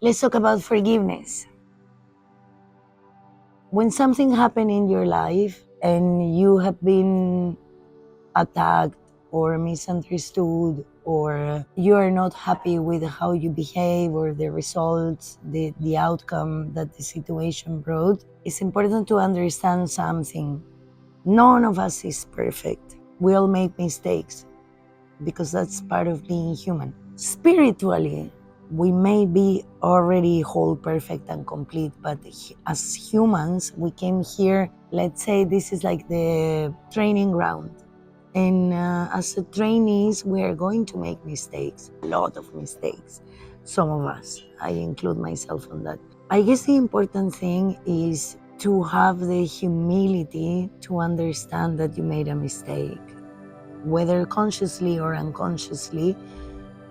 Let's talk about forgiveness. When something happened in your life and you have been attacked or misunderstood, or you are not happy with how you behave or the results, the outcome that the situation brought, it's important to understand something. None of us is perfect. We all make mistakes because that's part of being human. Spiritually, we may be already whole, perfect, and complete, but as humans, we came here, let's say this is like the training ground. And as a trainees, we are going to make mistakes, a lot of mistakes. Some of us, I include myself on that. I guess the important thing is to have the humility to understand that you made a mistake. Whether consciously or unconsciously,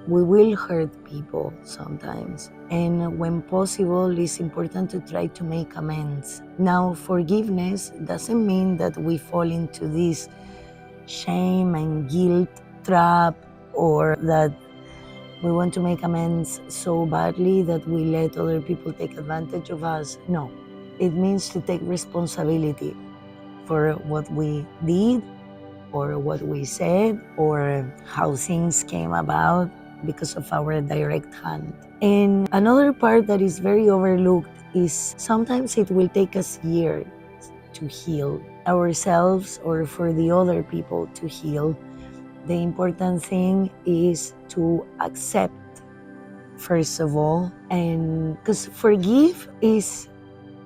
we will hurt people sometimes. And when possible, it's important to try to make amends. Now, forgiveness doesn't mean that we fall into this shame and guilt trap, or that we want to make amends so badly that we let other people take advantage of us. No, it means to take responsibility for what we did or what we said or how things came about because of our direct hand. And another part that is very overlooked is sometimes it will take us years to heal ourselves or for the other people to heal. The important thing is to accept, first of all, and because forgive is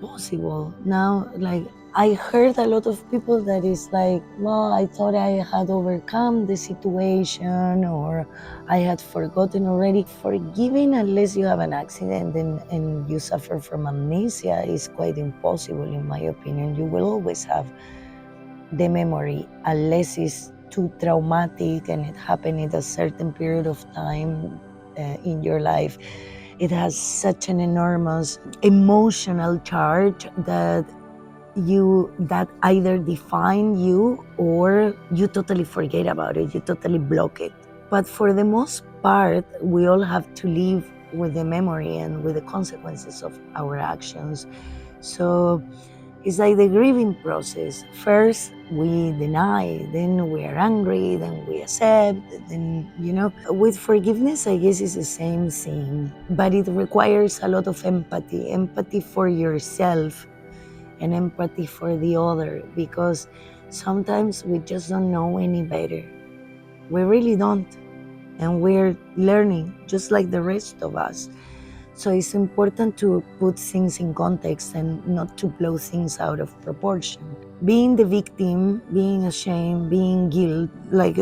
possible. Now, like, I heard a lot of people that is like, well, I thought I had overcome the situation or I had forgotten already. Forgiving, unless you have an accident and you suffer from amnesia, is quite impossible in my opinion. You will always have the memory, unless it's too traumatic and it happened in a certain period of time in your life. It has such an enormous emotional charge that either define you or you totally forget about it, you totally block it. But for the most part, we all have to live with the memory and with the consequences of our actions. So it's like the grieving process. First, we deny, then we are angry, then we accept, then, with forgiveness, I guess it's the same thing, but it requires a lot of empathy for yourself and empathy for the other, because sometimes we just don't know any better. We really don't. And we're learning just like the rest of us. So it's important to put things in context and not to blow things out of proportion. Being the victim, being ashamed, being guilt, like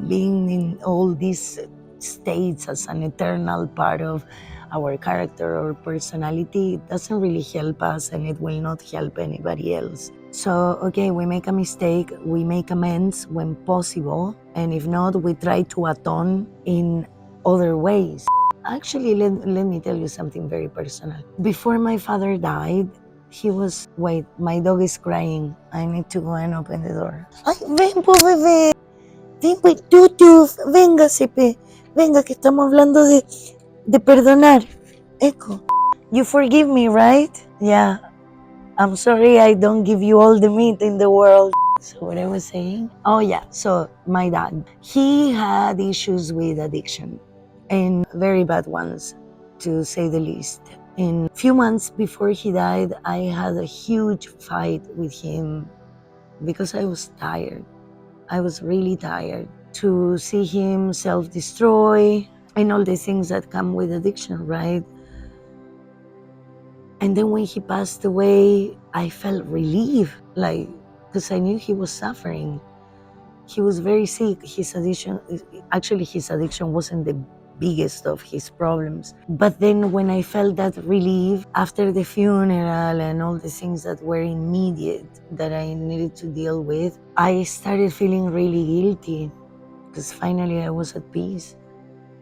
being in all these states as an eternal part of our character or personality, it doesn't really help us and it will not help anybody else. So, okay, we make a mistake, we make amends when possible, and if not, we try to atone in other ways. Actually, let me tell you something very personal. Before my father died, wait, my dog is crying. I need to go and open the door. Ay, ven po, bebé. Ven, pues, Tutu, véngase, pe. Venga, que estamos hablando de perdonar. Echo. You forgive me, right? Yeah. I'm sorry I don't give you all the meat in the world. So what I was saying? Oh yeah, so my dad, he had issues with addiction, and very bad ones, to say the least. And a few months before he died, I had a huge fight with him because I was tired. I was really tired to see him self-destroy and all the things that come with addiction, right? And then when he passed away, I felt relief, like, because I knew he was suffering. He was very sick. His addiction wasn't the biggest of his problems. But then when I felt that relief after the funeral and all the things that were immediate that I needed to deal with, I started feeling really guilty because finally I was at peace.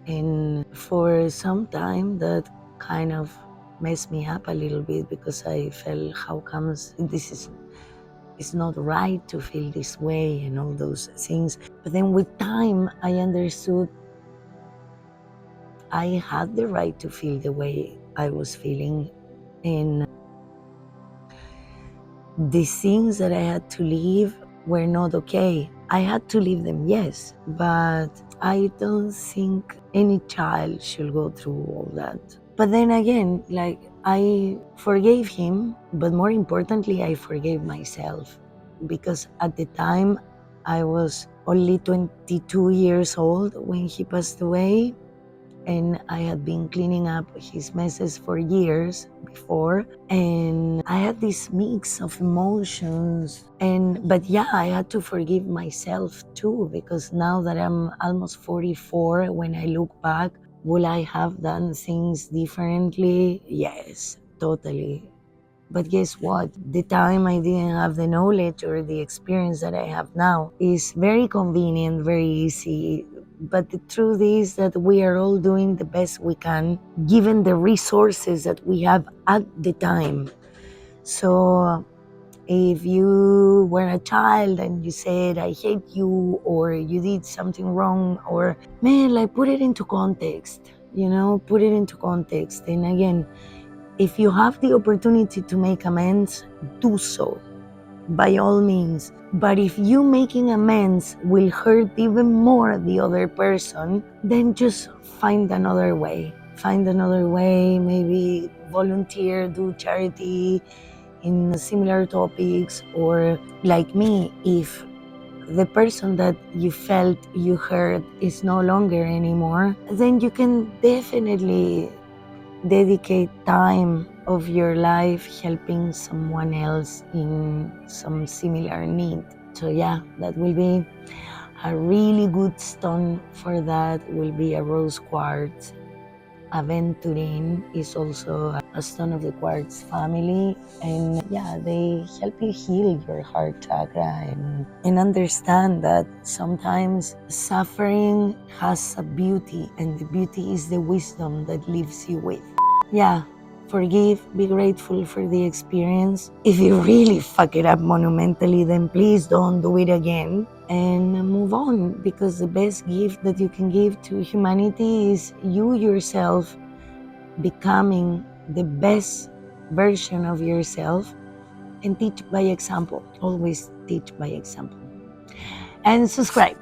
And for some time that kind of messed me up a little bit, because I felt, how comes it's not right to feel this way and all those things. But then with time, I understood I had the right to feel the way I was feeling. And the things that I had to leave were not okay. I had to leave them, yes, but I don't think any child should go through all that. But then again, like, I forgave him, but more importantly, I forgave myself, because at the time I was only 22 years old when he passed away, and I had been cleaning up his messes for years before, and I had this mix of emotions. But yeah, I had to forgive myself too, because now that I'm almost 44, when I look back, will I have done things differently? Yes, totally. But guess what? The time I didn't have the knowledge or the experience that I have now is very convenient, very easy. But the truth is that we are all doing the best we can, given the resources that we have at the time. So if you were a child and you said, I hate you, or you did something wrong, or man, like, put it into context, put it into context. And again, if you have the opportunity to make amends, do so, by all means. But if you making amends will hurt even more the other person, then just find another way. Find another way, maybe volunteer, do charity in similar topics, or like me, if the person that you felt you hurt is no longer anymore, then you can definitely dedicate time of your life helping someone else in some similar need. So yeah, that will be a really good stone for that, will be a rose quartz. Aventurine is also a stone of the quartz family, and yeah, they help you heal your heart chakra, and understand that sometimes suffering has a beauty, and the beauty is the wisdom that leaves you with. Yeah, forgive, be grateful for the experience. If you really fuck it up monumentally, then please don't do it again, and move on, because the best gift that you can give to humanity is you yourself becoming the best version of yourself, and teach by example. Always teach by example. And subscribe.